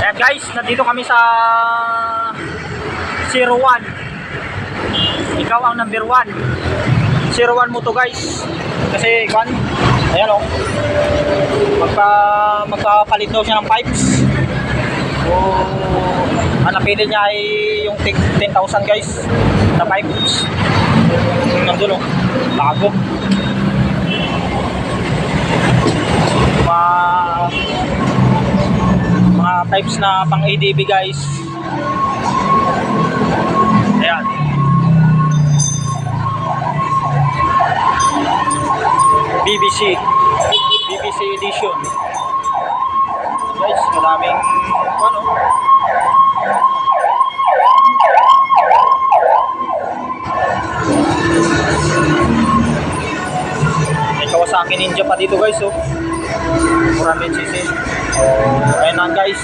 Ayan guys, nandito kami sa 01. Ikaw ang number 1. 01 mo to guys. Kasi kan, ayan o. Magpapalit daw siya ng pipes. So, ang napili niya ay yung 10,000 guys na pipes. Nandun o, bago. Mga pipes na pang ADB guys. Ayan. BBC edition. Guys, maraming ano. May Kawasaki Ninja pa dito guys, oh. 400cc. Ayan na guys.